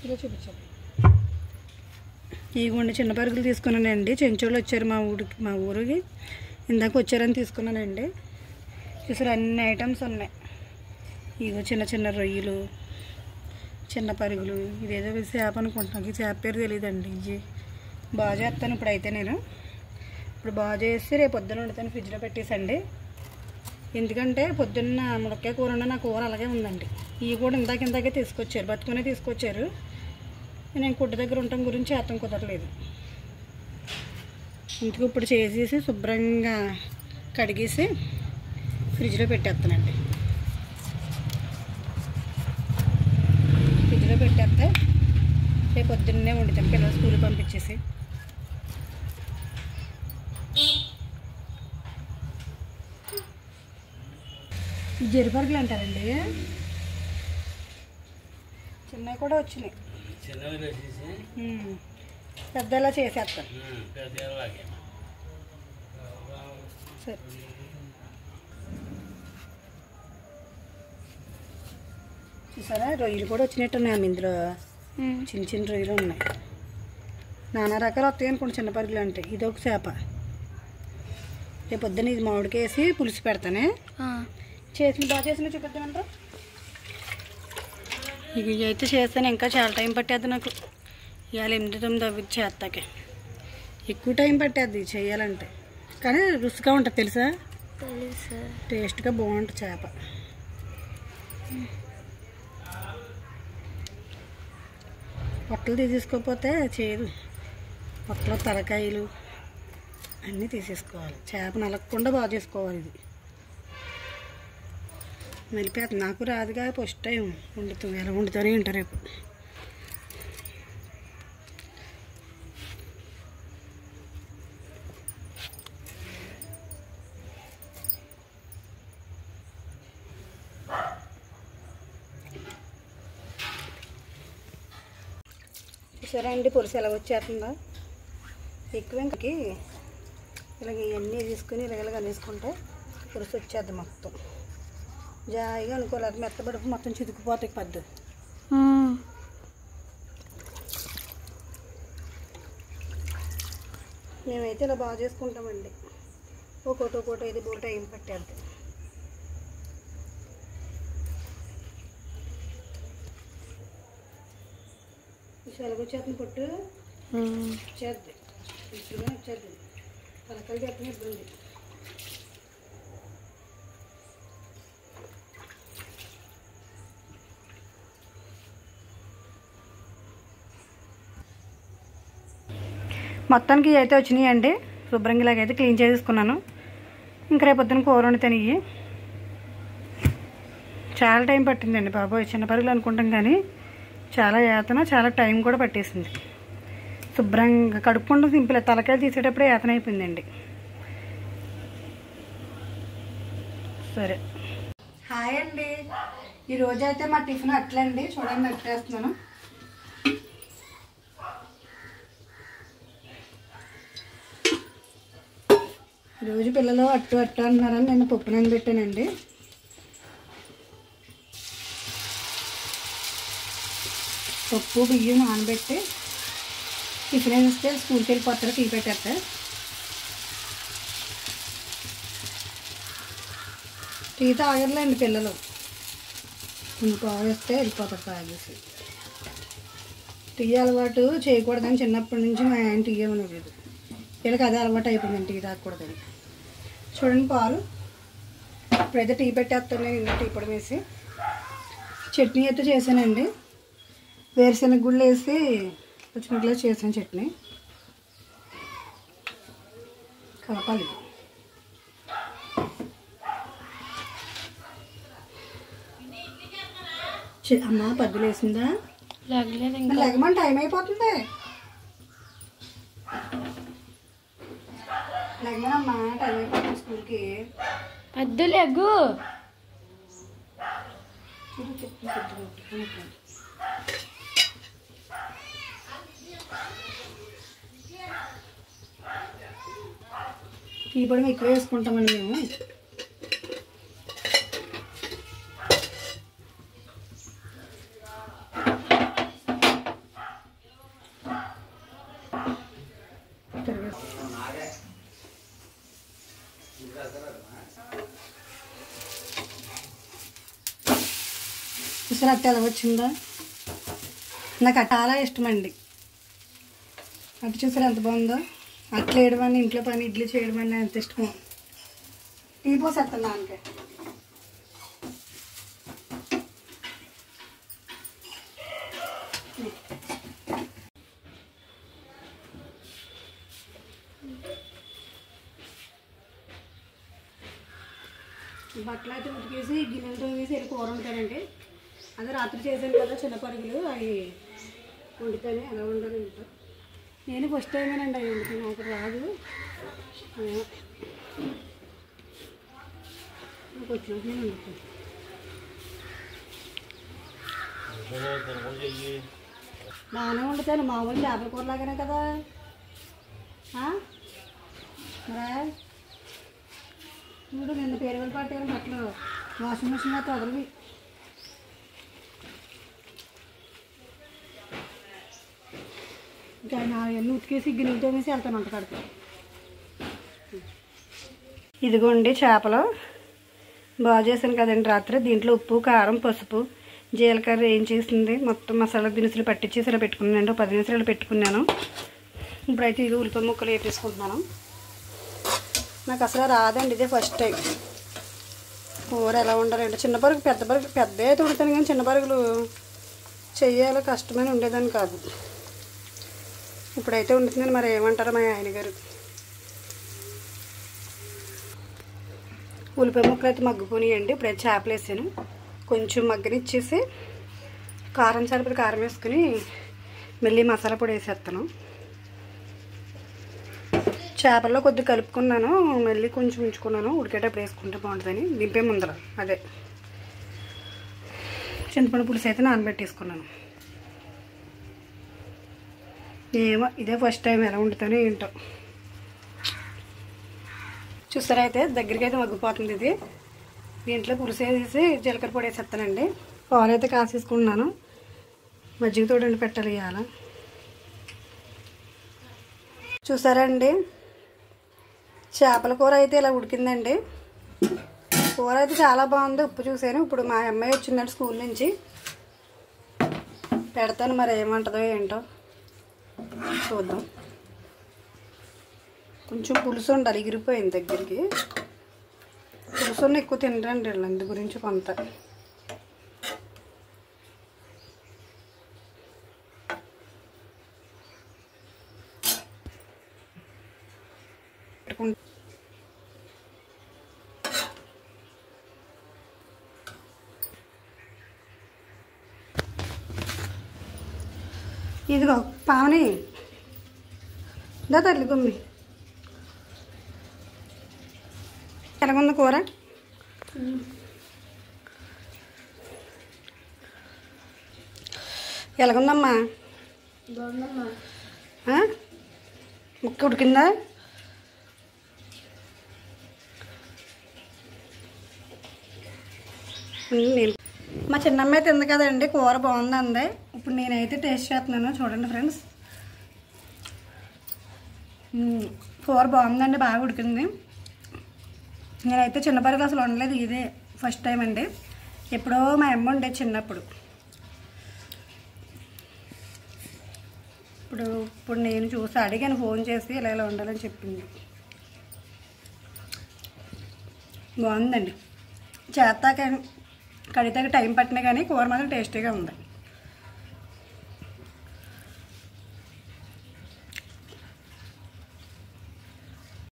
ఇలా చూపించాలి. ఇదిగోండి చిన్న పరుగులు తీసుకున్నానండి. చెంచోళ్ళు వచ్చారు మా ఊరికి ఇందాక వచ్చారని తీసుకున్నానండి. చూసారు అన్ని ఐటమ్స్ ఉన్నాయి. ఇగో చిన్న చిన్న రొయ్యలు, చిన్న పరుగులు. ఇదేదో చేప అనుకుంటున్నాను, ఈ చేప పేరు తెలియదండి. ఇది బాగా చేస్తాను ఇప్పుడైతే నేను. ఇప్పుడు బాగా చేసి రేపు పొద్దున్న వండుతాను, ఫ్రిడ్జ్లో పెట్టేసండి. ఎందుకంటే పొద్దున్న ములక్కాయ కూర ఉన్న నా కూర అలాగే ఉందండి. ఇవి కూడా ఇందాకే తీసుకొచ్చారు, బతుకునే తీసుకొచ్చారు. నేను కుట్టు దగ్గర ఉండటం గురించి చేతం కుదరలేదు. ఇంటికి ఇప్పుడు చేసేసి శుభ్రంగా కడిగేసి ఫ్రిడ్జ్లో పెట్టేస్తానండి. ఫ్రిడ్జ్లో పెట్టేస్తే రేపు పొద్దున్నే వండుతాను పిల్లలు స్కూల్కి పంపించేసి. జరిపరుగులు అంటారండి. చిన్నవి కూడా వచ్చినాయి, పెద్దలా చేసేస్తాను. సరే చూసారా రొయ్యలు కూడా వచ్చినట్టున్నాయి. ఇందులో చిన్న చిన్న రొయ్యలు ఉన్నాయి. నానా రకాలు వస్తాయి అనుకోండి చిన్న పరుగులు అంటే. ఇది ఒక చేప. రేపు పొద్దున్న ఇది మామిడికేసి పులుసు పెడతానే. చేసిన బాగా చేసిన చూపిద్దామంటారా? ఇవి అయితే చేస్తాను. ఇంకా చాలా టైం పట్టేది నాకు. ఇవాళ 8-9 అవి చేస్తాకే ఎక్కువ టైం పట్టేది చేయాలంటే. కానీ రుచిగా ఉంటుంది తెలుసా, టేస్ట్గా బాగుంటుంది చేప. పొట్టలు తీసేసుకోకపోతే చేయదు. పొట్టలో తలకాయలు అన్నీ తీసేసుకోవాలి. చేప నలగకుండా బాగా చేసుకోవాలి. ఇది నలిపేత నాకు రాదుగా, ఫస్ట్ టైం వండుతాం. ఎలా వండుతానే ఉంటారు రేపు. చూసారా అండి పులుసు ఎలా వచ్చేస్తుందా? ఎక్కువ ఇంకకి ఇలాగ ఇవన్నీ తీసుకుని ఇలాగ కలిసుకుంటే పులుసు వచ్చేద్ది మొత్తం. జాయిగా అనుకోలేదు, మెత్తబడుపు మొత్తం చితుకుపోతాయి పద్దు. మేమైతే ఇలా బాగా చేసుకుంటామండి. ఒక్కోటి ఇది బోట టైం పట్టేద్ది. సెలగొచ్చేస్తుంది పొట్టు వచ్చేద్ది, ఇప్పుడుగా వచ్చేద్ది. తలకాయలు చెప్పిన ఇబ్బంది. మొత్తానికి అయితే వచ్చినాయి అండి. శుభ్రంగా ఇలాగైతే క్లీన్ చేసుకున్నాను. ఇంకా రేపు పొద్దున్న కూర వండుతాను. ఇవి చాలా టైం పట్టిందండి బాబోయ్. చిన్న పరుగులు అనుకుంటాం కానీ చాలా యాతన, చాలా టైం కూడా పట్టేసింది. శుభ్రంగా కడుక్కుంటూ సింపుల్. తలకాయలు తీసేటప్పుడే యాతన అయిపోయిందండి. సరే హాయ్ అండి. ఈరోజైతే మా టిఫిన్ అట్లండి. చూడండి అట్లేస్తున్నాను. రోజు పిల్లలు అట్టు అంటున్నారని నేను పప్పు నానబెట్టానండి. పప్పు బియ్యం నానబెట్టి టిఫిన్ వేస్తే స్కూల్కి వెళ్ళిపోతారు. టీ పెట్టేస్తే టీ తాగర్లేండి పిల్లలు. ఇంకో వేస్తే వెళ్ళిపోతారు తాగేసి. టీ అలవాటు చేయకూడదని చిన్నప్పటి నుంచి మా ఆయన టీ ఇవ్వలేదు. వీళ్ళకి అదే అలవాటు అయిపోయిందండి టీ తాగకూడదని. చూడండి పాలు ఇప్పుడైతే టీ పెట్టేస్తాను. నేను టీ పొడి వేసి చట్నీ అయితే చేశానండి. వేరుశనగ గుళ్ళు వేసి పచ్చిమిరపకాయలు చేసాను చట్నీ. కలపాలి. అమ్మ పద్దులు వేసిందా? లెగమని టైం అయిపోతుంది. లెగమనమ్మా టైం అయిపోతుంది స్కూల్కి. పద్దు లెగ్గు టీ పొడి ఎక్కువ వేసుకుంటామండి మేము. చూసారా అట్ట ఎలా వచ్చిందో. నాకు అట్ట చాలా ఇష్టం అండి. అటు చూసారా ఎంత బాగుందో. అట్లా వేయడం అని ఇంట్లో పని ఇడ్లీ చేయడం అని ఎంత ఇష్టమో. టీ పోసేస్తాను దానికే. బట్టలు అయితే ఉతికేసి గిన్నెలతో వేసి వెళ్ళి కూర ఉంటానండి. అదే రాత్రి చేశాను కదా చిన్న పరుగులు, అవి వండుతానే ఎలా ఉండదు ఇంట్లో. నేను ఫస్ట్ టైమేనండి అవి వండుతాను, నాకు రాదు. నాకు వచ్చినట్టు నేను వండుతాను. బాగానే వండుతాను, మామూలు చేపల కూరలాగానే కదా. మరా చూడు నిన్న పేరువెళ్ళి పట్టాను బట్టలు వాషింగ్ మిషన్లో తొదలవి. ఇంకా అవన్నీ ఉతికేసి గిన్నెలతో వేసి వెళ్తాను వంట కడుపు. ఇదిగోండి చేపలు బాగా చేశాను కదండి రాత్రి. దీంట్లో ఉప్పు, కారం, పసుపు, జీలకర్ర ఏం చేసింది మొత్తం మసాలా దినుసులు పట్టించేసి ఇలా పెట్టుకున్నాను. 10 నిమిషాలు పెట్టుకున్నాను. ఇప్పుడైతే ఇది ఉల్లిపాయ ముక్కలు వేపేసుకుంటున్నాను. నాకు అసలు రాదండి, ఇదే ఫస్ట్ టైం. కూర ఎలా ఉండాలంటే చిన్న పరుగు పెద్ద పరుగు పెద్ద అయితే ఉడతాను కానీ చిన్న పరుగులు చెయ్యాలి కష్టమైన ఉండేదాన్ని కాదు. ఇప్పుడైతే ఉండుతుందని మరి ఏమంటారో మా ఆయన గారు. ఉల్లిపాయ ముక్కలు అయితే మగ్గుపోనియండి. ఇప్పుడైతే చేపలు వేసాను, కొంచెం మగ్గనిచ్చేసి కారం సరిపడి కారం వేసుకుని మళ్ళీ మసాలా పొడి వేసేస్తాను. చేపల్లో కొద్దిగా కలుపుకున్నాను, మళ్ళీ కొంచెం ఉంచుకున్నాను, ఉడికేటప్పుడు వేసుకుంటే బాగుంటుందని. దింపే ముందర అదే చింతపండు పులుసు అయితే నానబెట్టేసుకున్నాను. ఏమో ఇదే ఫస్ట్ టైం ఎలా వండుతానో ఏంటో. చూసారా అయితే దగ్గరికి అయితే మగ్గిపోతుంది ఇది. దీంట్లో పులుసు వేసేసి జీలకర్ర పొడి వేసేస్తానండి. పాలు అయితే కాసేసుకున్నాను, మజ్జిగ తోడండి పెట్టాలి ఇవాళ. చూసారా అండి చేపల కూర అయితే ఇలా ఉడికిందండి. కూర అయితే చాలా బాగుంది, ఉప్పు చూసాను. ఇప్పుడు మా అమ్మాయి వచ్చిందండి స్కూల్ నుంచి, పెడతాను మరి ఏమంటుందో ఏంటో చూద్దాం. కొంచెం పులుసు ఉండాలి, ఎగిరిపోయింది దగ్గరికి. పులుసున్న ఎక్కువ తినరండి వీళ్ళు, అందు గురించి కొంత. ఇదిగో పావని దా తల్లి గుమ్మి. ఎలాగుంది కూర? ఎలాగుందమ్మా? ముక్క ఉడికిందా? నేను మా చిన్నమ్మాయి తింది కదండి, కూర బాగుందండి. ఇప్పుడు నేనైతే టేస్ట్ చేస్తున్నాను, చూడండి ఫ్రెండ్స్. కూర బాగుందండి, బాగా ఉడికింది. నేనైతే చిన్న పరుగు అసలు వండలేదు, ఇదే ఫస్ట్ టైం అండి. ఎప్పుడో మా అమ్మ ఉండేది చిన్నప్పుడు. ఇప్పుడు నేను చూసి అడిగాను ఫోన్ చేసి ఇలా ఇలా ఉండాలని చెప్పింది. బాగుందండి. చేస్తాక కడితాక టైం పట్టినా కానీ కూర మాత్రం టేస్టీగా ఉంది.